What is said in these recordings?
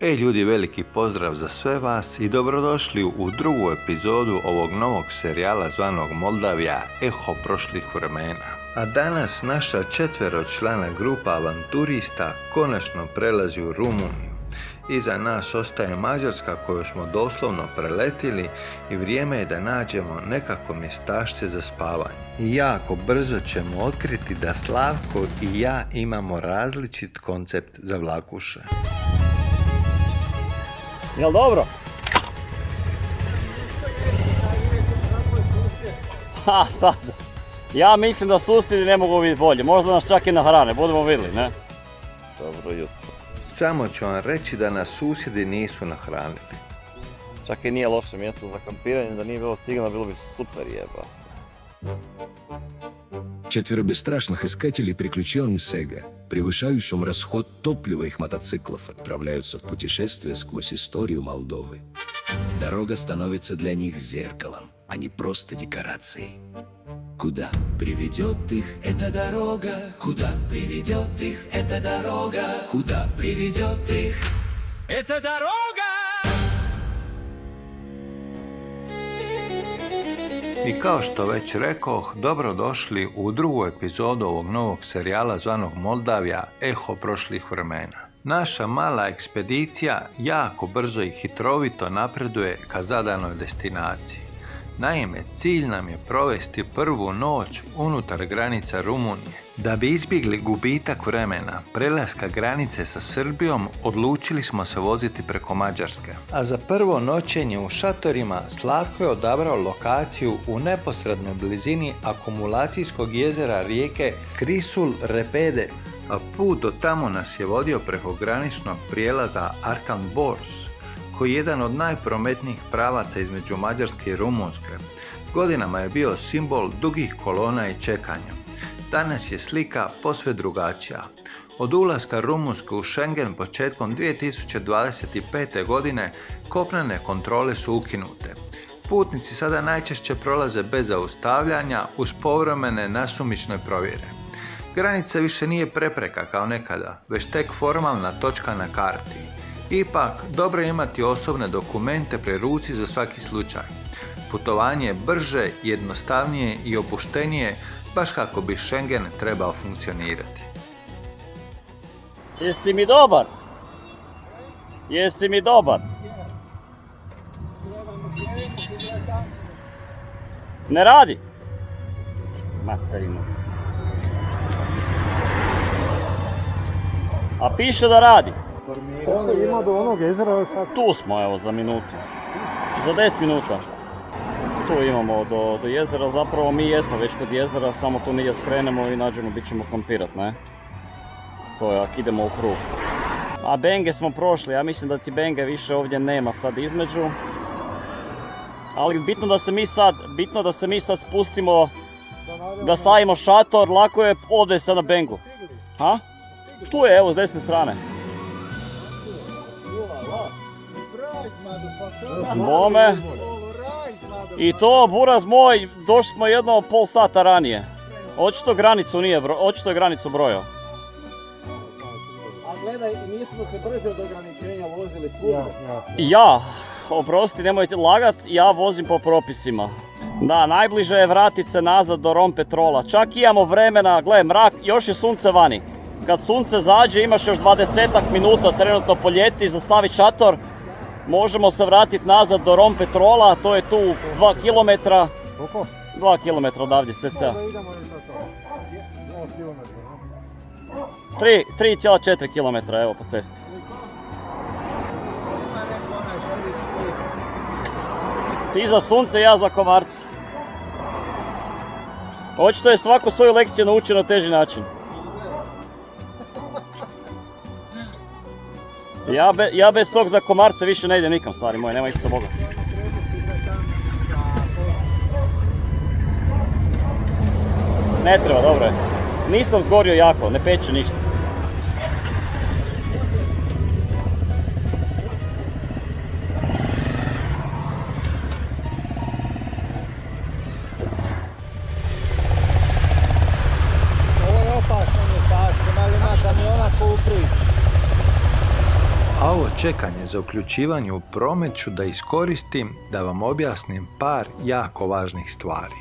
Ljudi, veliki pozdrav za sve vas i dobrodošli u drugu epizodu ovog novog serijala zvanog Moldavija Eho prošlih vremena. A danas naša četveročlana grupa avanturista konačno prelazi u Rumuniju. Iza nas ostaje Mađarska koju smo doslovno preletili i vrijeme je da nađemo nekako mjestašce za spavanje. I jako brzo ćemo otkriti da Slavko i ja imamo različit koncept za vlakuše. Jel dobro? Ha, sad. Ja mislim da susjedi ne mogu biti bolje. Možda nas čak i nahrane, budemo vidjeli, ne? Dobro jutro. Samo ću vam reći da nas susjedi nisu nahranili. Čak i nije loše mjesto za kampiranje, da nije bilo cigana, bilo bi super jeba. Четверо бесстрашных искателей приключений Сега, превышающим расход топлива их мотоциклов, отправляются в путешествие сквозь историю Молдовы. Дорога становится для них зеркалом, а не просто декорацией. Куда приведет их эта дорога? Куда приведет их эта дорога? Куда приведет их эта дорога? I kao što već rekoh, dobrodošli u drugu epizodu ovog novog serijala zvanog Moldavija Eho prošlih vremena. Naša mala ekspedicija jako brzo i hitrovito napreduje ka zadanoj destinaciji. Naime, cilj nam je provesti prvu noć unutar granica Rumunije. Da bi izbjegli gubitak vremena prelaska granice sa Srbijom, odlučili smo se voziti preko Mađarske. A za prvo noćenje u šatorima Slavko je odabrao lokaciju u neposrednoj blizini akumulacijskog jezera rijeke Crisul Repede, a put do tamo nas je vodio preko graničnog prijelaza Artan Bors, koji je jedan od najprometnijih pravaca između Mađarske i Rumunjske. Godinama je bio simbol dugih kolona i čekanja. Danas je slika posve drugačija. Od ulaska Rumunjske u Schengen početkom 2025. godine kopnene kontrole su ukinute. Putnici sada najčešće prolaze bez zaustavljanja uz povremene nasumične provjere. Granica više nije prepreka kao nekada, već tek formalna točka na karti. Ipak, dobro je imati osobne dokumente pri ruci za svaki slučaj. Putovanje je brže, jednostavnije i opuštenije, baš kako bi Schengen trebao funkcionirati. Jesi mi dobar? Jesi mi dobar? Ne radi? Materinu. A piše da radi. Ima do onog jezera sad. Tu smo, evo, za minutu. Za 10 minuta. Tu imamo do jezera, zapravo mi jesmo već kod jezera, samo tu negdje skrenemo i nađemo gdje ćemo kampirat, ne? To je, ako idemo u krug. A Benge smo prošli, ja mislim da ti Benge više ovdje nema sad između. Ali bitno da se mi sad spustimo, da stavimo šator, lako je ovdje sad na Bengu. Ha? Tu je, evo, s desne strane. Bome. I to, buraz moj, došli smo jedno pol sata ranije. Očito je granicu brojao. A gledaj, mi smo se brže od ograničenja vozili svuda. Ja, oprosti, nemojte lagat, ja vozim po propisima. Da, najbliže je vratit se nazad do Rompetrola. Čak imamo vremena, gle, mrak, još je sunce vani. Kad sunce zađe imaš još 20 minuta, trenutno po ljeti, zastavit šator. Možemo se vratiti nazad do Rompetrola, to je tu 2 km. Koliko? 2 km odavdje, cca. 3,4 km, evo po cesti. Ti za sunce, ja za komarce. Očito je svako svoju lekciju naučio na teži način. Ja bez tog za komarce više ne idem nikam, stari moj, nema ih sa Boga. Ne treba, dobro je. Nisam zgorio jako, ne peče ništa. Ovo je opasno mjestašće, ali ima kamiona ko u priči. A ovo čekanje za uključivanje u promet ću da iskoristim da vam objasnim par jako važnih stvari.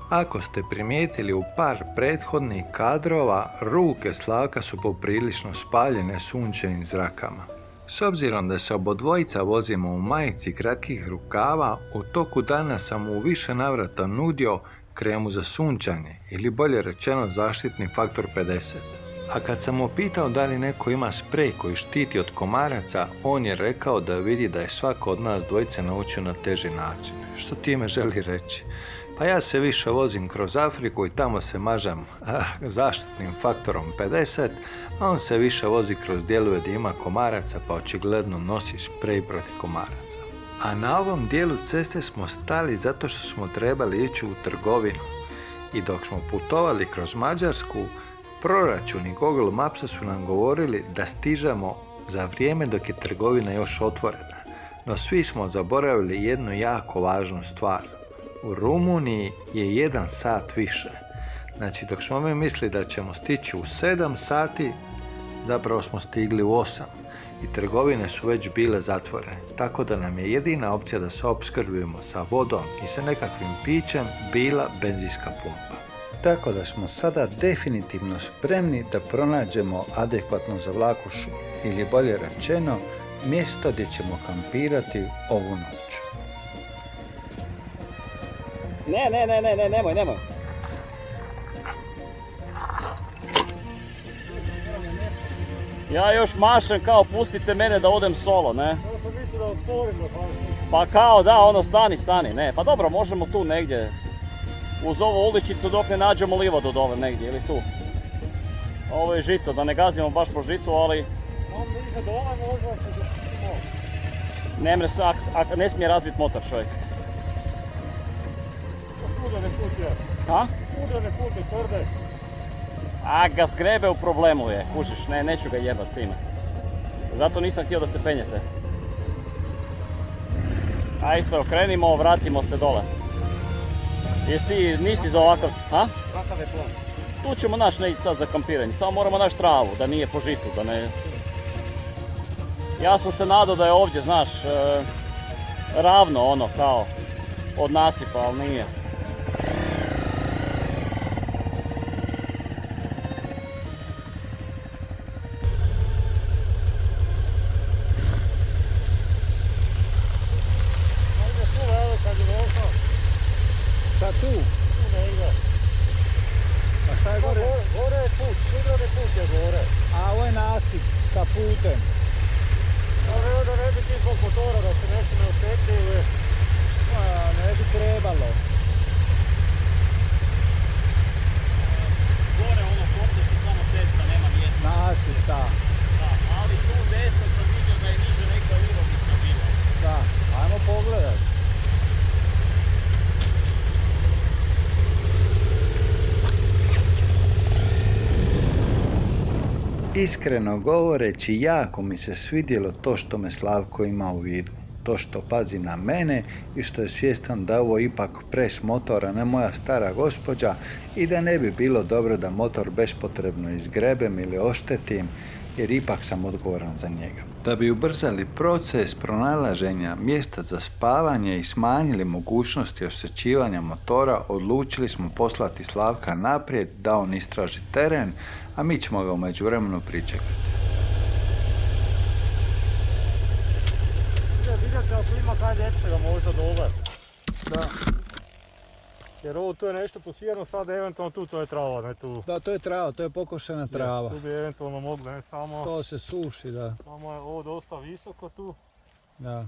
Ako ste primijetili u par prethodnih kadrova, ruke Slavka su poprilično spaljene sunčevim zrakama. S obzirom da se obodvojica vozimo u majici kratkih rukava, u toku dana sam u više navrata nudio kremu za sunčanje ili bolje rečeno zaštitni faktor 50. A kad sam mu pitao da li neko ima sprej koji štiti od komaraca, on je rekao da vidi da je svako od nas dvojice naučio na teži način. Što time želi reći? Pa ja se više vozim kroz Afriku i tamo se mažem zaštitnim faktorom 50, a on se više vozi kroz dijelove gdje ima komaraca pa očigledno nosi sprej protiv komaraca. A na ovom dijelu ceste smo stali zato što smo trebali ići u trgovinu. I dok smo putovali kroz Mađarsku, proračuni Google Mapsa su nam govorili da stižemo za vrijeme dok je trgovina još otvorena. No svi smo zaboravili jednu jako važnu stvar. U Rumuniji je 1 sat više. Znači dok smo mi mislili da ćemo stići u 7 sati, zapravo smo stigli u 8. I trgovine su već bile zatvorene. Tako da nam je jedina opcija da se opskrbimo sa vodom i sa nekakvim pićem bila benzinska pumpa. Tako da smo sada definitivno spremni da pronađemo adekvatnu zavlakušu, ili bolje rečeno, mjesto gdje ćemo kampirati ovu noć. Nemoj. Ja još mašem kao pustite mene da odem solo, ne? Pa kao da, ono stani, ne. Pa dobro, možemo tu negdje. Uz ovu uličicu dok ne nađemo livadu dole negdje, ili tu. Ovo je žito, da ne gazimo baš po žitu, ali... Ne smije razbiti motor čovjek. Ha? A ga zgrebe u problemu je, kužiš, neću ga jebat s time. Zato nisam htio da se penjete. Aj se okrenimo, vratimo se dole. Jesi ti, nisi za ovakav, ha? Kakav je plan? Tu ćemo naći negdje sad za kampiranje, samo moramo naći travu, da nije po žitu, da ne... Ja sam se nadao da je ovdje, znaš, ravno ono, kao, od nasipa, ali nije. Šta tu? Tu negdje. A šta je gore? Gore je put, sudroni put je gore. A ovo je nasip sa putem. Pa da ne bi ti zbog motora da se nešto ne osjeti ili... Pa ne bi trebalo. Gore ono kopne se samo cesta, nema mjesta. Nasip, da. Da, ali tu desno sam vidio da je niže neka urodnica bila. Da, ajmo pogledat. Iskreno govoreći, jako mi se svidjelo to što me Slavko ima u vidu. To što pazi na mene i što je svjestan da ovo ipak pres motora, ne moja stara gospođa, i da ne bi bilo dobro da motor bespotrebno izgrebem ili oštetim, jer ipak sam odgovoran za njega. Da bi ubrzali proces pronalaženja mjesta za spavanje i smanjili mogućnosti osjećivanja motora, odlučili smo poslati Slavka naprijed da on istraži teren, a mi ćemo ga u međuvremenu pričekati. Vidite ako ima kaj ljepšega možda dole. Da. Jer ovo tu je nešto posijano, sad eventualno tu to je trava, ne tu. Da, to je trava, to je pokošena trava. Tu bi eventualno mogli, ne samo... To se suši, da. Samo je ovo dosta visoko tu. Da.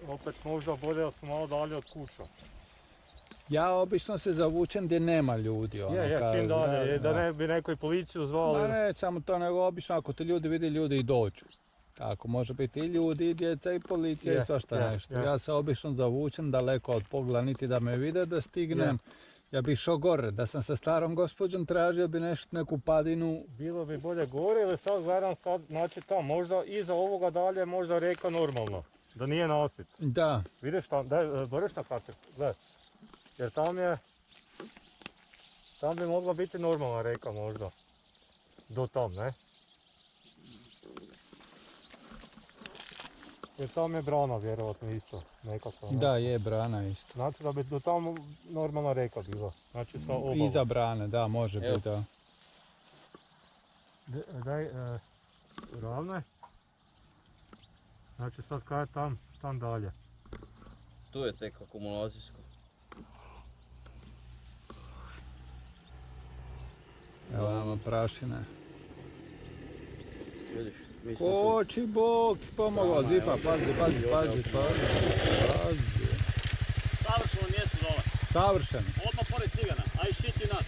Opet možda bolje da smo malo dalje od kuća. Ja obično se zavučem gdje nema ljudi. Čim dalje, da ne bi neko i policiju zvali. Ma ne, samo to nego obično ako te ljudi vidi, ljudi i dođu. Tako, može biti i ljudi, i djeca, i policija, i svašta nešto. Ja se obično zavučem daleko od pogleda, niti da me vide da stignem. Ja bih šao gore, da sam sa starom gospođom tražio bi neku padinu. Bilo bi bolje gore ili sad gledam znači tamo, možda iza ovoga dalje možda reka normalno. Da nije nasip. Da. Vidiš tam, daj, boriš na kartu, gledaj. Jer tam bi mogla biti normalna reka možda. Do tam, ne? Jer tam je brana vjerovatno isto nekako. Da, je brana isto. Znači da bi do tamo normalna reka bila. Znači sa obala. Iza brane, da, može biti, da. Daj, ravno je. Znači sad kaj je tam dalje. Tu je tek akumulacijsko. Evo nama prašine. Vidiš, mi smo tu. Koči Bog, pomogao, zipa, pazi. Savršeno mjesto dole. Savršeno. Odmah pored Cigana, a i šiti nad.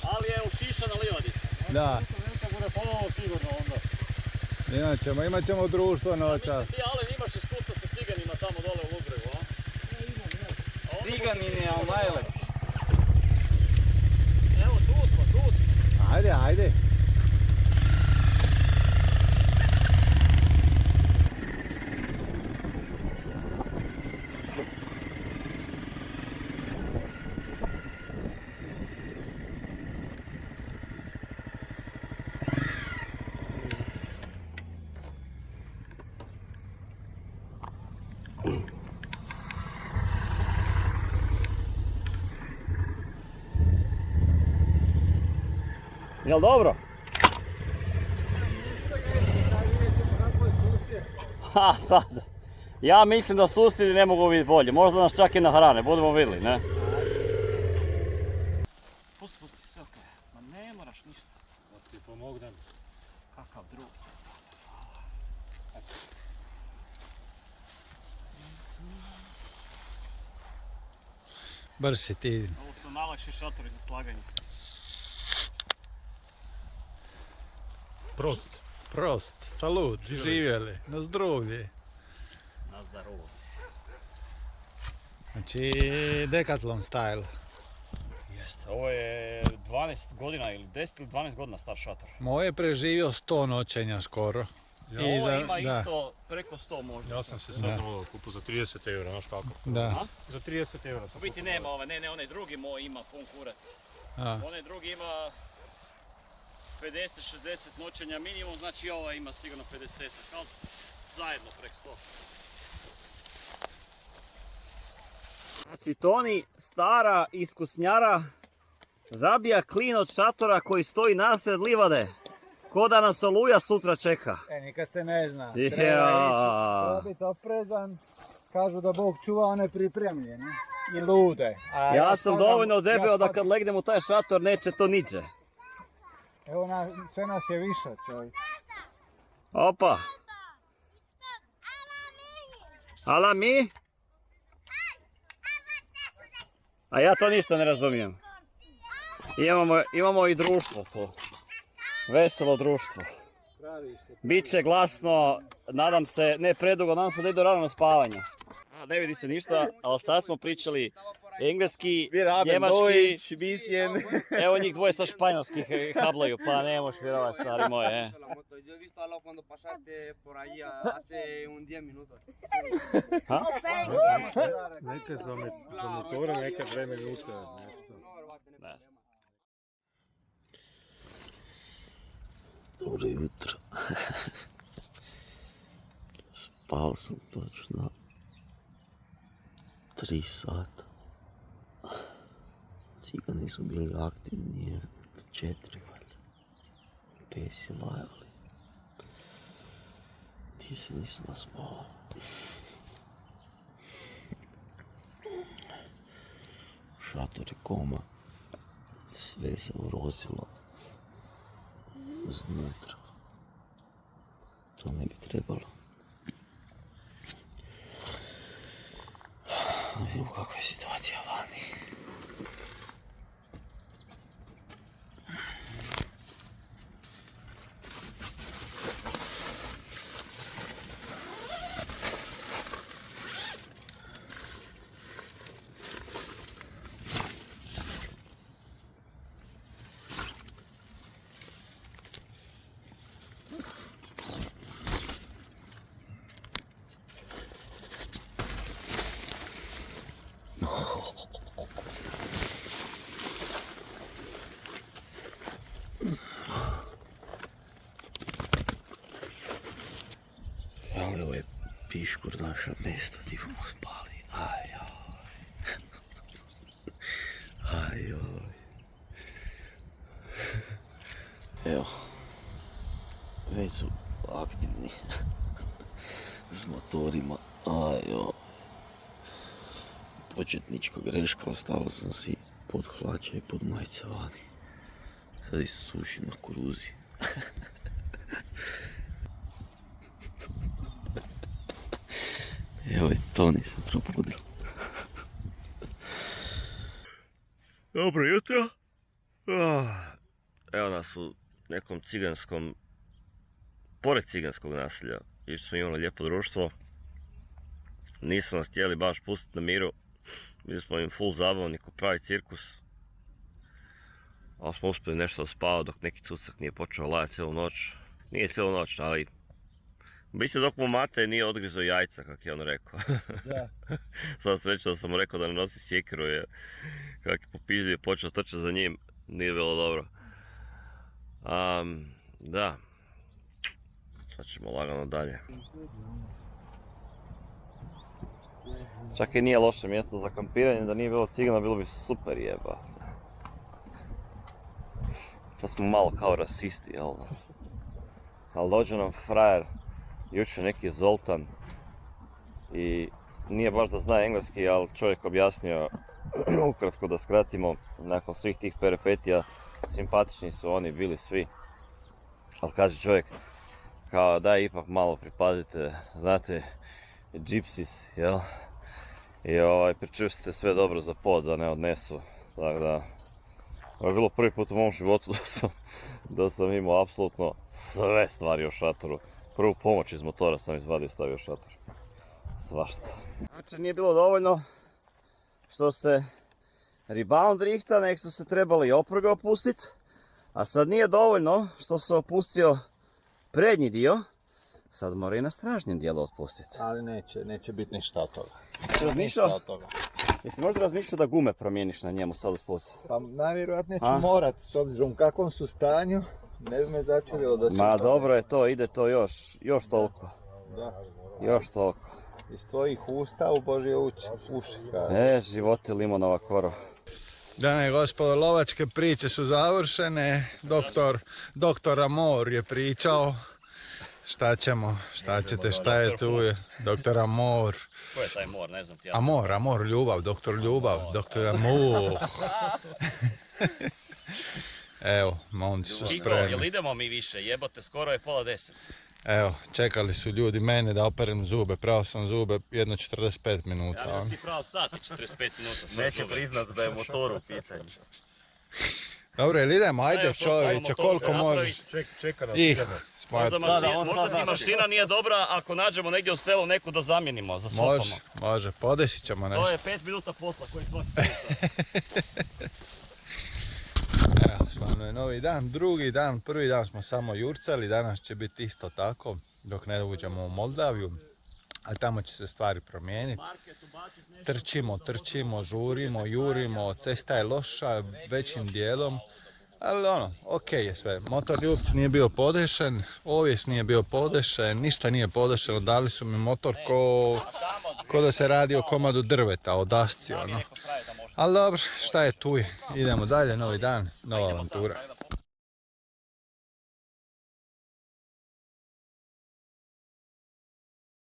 Ali je ušišana livadica. Da. Neka bude ponovo sigurno onda. Imat ćemo društvo noćas. Mislim ti Alen imaš iskustva sa Ciganima tamo dole u Ludbregu, a? Ja imam. Ciganin je najlepši. Evo tu smo. Ajde. Jel dobro? Ha, sad. Ja mislim da susjedi ne mogu vidjeti bolje. Možda nas čak i nahrane, budemo vidjeli, ne? Pusti, sve okej. Ma ne moraš ništa. Da ti pomognem. Kakav drug. Brž si ti. Ovo su najlakši šatori za slaganje. Prost, salut, živjeli, na zdravlje. Na zdarovo. Znači, Decathlon style. Jeste, ovo je 12 godina ili 10 ili 12 godina star šator. Moj je preživio 100 noćenja skoro. Ovo ima isto preko 100 možda. Ja sam se sad kupio za 30 eura, znaš kako? Da. Za 30 eura sam U biti nema ove, ne, onaj drugi moj ima pun kurac. Onaj drugi ima 50-60 noćenja minimum, znači ova ima sigurno 50, ali zajedno preko 100. Znači Toni, stara iskusnjara, zabija klin od šatora koji stoji nasred livade. Ko da nas oluja sutra čeka. Nikad se ne zna. Ja. Treba biti oprezan. Kažu da Bog čuva one pripremljene i lude. Ja sam dovoljno debeo da kad legnem u taj šator neće to niđe. Evo sve nas je više, čovjek. Opa. Ala mi? A ja to ništa ne razumijem. Imamo i društvo to. Veselo društvo. Biće glasno, nadam se, ne predugo, nadam se da idu rano na spavanje. Ne vidi se ništa, ali sad smo pričali engleski, njemački, evo njih dvoje sa španjolskih hablaju, pa ne možeš vjerovati, stari moje. Neke za motore, neke 2 minute. Dobro jutro. Spao sam točno 3 sata. Cigani su bili aktivni 4 valjda. Pesi lajali. Ti se nisam naspao. Šator je koma. Sve se urozilo znutra. To ne bi trebalo. Vidimo kakva je situacija vani. Ali ovo je Piškur naša mesto ti bomo spali. Ajoj. Ajoj. Evo. Već su aktivni. S motorima. Ajoj. Početnička greška, ostavio sam si pod hlače i pod majice vani. Sad ih sušim na kuruzi. Evo je Toni se probudio. Dobro jutro. Evo nas u nekom ciganskom, pored ciganskog naselja. Išli smo imali lijepo društvo. Nisu nas htjeli baš pustiti na miru. Bili smo im full zabavni ko pravi cirkus. Ali smo uspjeli nešto spavati dok neki cucak nije počeo lajati cijelu noć. Nije cijelu noć, ali mislim dok mu Matej nije odgrizao jajca, kak je on rekao. Da. Sad sreća da sam mu rekao da ne nosi sjekiru, jer kak je popizio i počeo trčati za njim, nije bilo dobro. Da. Sad ćemo lagano dalje. Čak i nije loše mjesto za kampiranje, da nije bilo cigana bilo bi super jeba. Pa smo malo kao rasisti, jel? Ali dođe nam frajer, jučer neki Zoltan i nije baš da zna engleski, ali čovjek objasnio ukratko da skratimo, nakon svih tih peripetija, simpatični su oni bili svi. Ali kaže čovjek, kao daj ipak malo pripazite, znate, gypsies, jel? I pričvrstite sve dobro za pod, da ne odnesu, tako da... Ovo je bilo prvi put u mom životu da sam imao apsolutno sve stvari u šatoru. Prvu pomoć iz motora sam izvadio i stavio u šator. Svašta. Znači nije bilo dovoljno što se rebound rihta, nek su se trebali oprga opustiti. A sad nije dovoljno što se opustio prednji dio, sad mora i na stražnjem dijelu otpustiti. Ali neće biti ništa od toga. Razmišljao? Jesi možda razmišljao da gume promijeniš na njemu sad usposti? Pa najvjerojatnije ću morat, s obzirom u kakvom su stanju, ne bi me začudilo da se... Ma dobro je to, ide to još toliko. Da. Još toliko. Iz tvojih usta u Božje uši. Životi limonova korov. Dame i gospodo, lovačke priče su završene. Doktor Amor je pričao. Šta ćemo, šta ćete, šta je tu? Doktor Amor. Ko je taj Mor, ne znam ti ja. Amor, ljubav, doktor Amor. Evo, momci su Kiko, spremni. jel idemo mi više? Jebote, skoro je 9:30. Evo, čekali su ljudi mene da operem zube, prao sam zube jedno 45 minuta. Ja bih ti pravo sat i 45 minuta. Neće priznat da je motor u pitanju. Dobro, jel idemo, ajde čovječe, koliko možeš. Čeka nas, idemo. Možda ti mašina nije dobra ako nađemo negdje u selu neku da zamijenimo za svopama. Može, podesit ćemo nešto. To je 5 minuta posla koji svaki minuta. Evo, stvarno je novi dan, drugi dan, prvi dan smo samo jurcali, danas će biti isto tako, dok ne uđemo u Moldaviju. A tamo će se stvari promijeniti. Trčimo, žurimo, jurimo, cesta je loša većim dijelom. Ali ok je sve. Motor uopće nije bio podešen, ovjes nije bio podešen, ništa nije podešeno. Dali su mi motor ko da se radi o komadu drveta, o dasci. Ali dobro, šta je tu je. Idemo dalje, novi dan, nova avantura.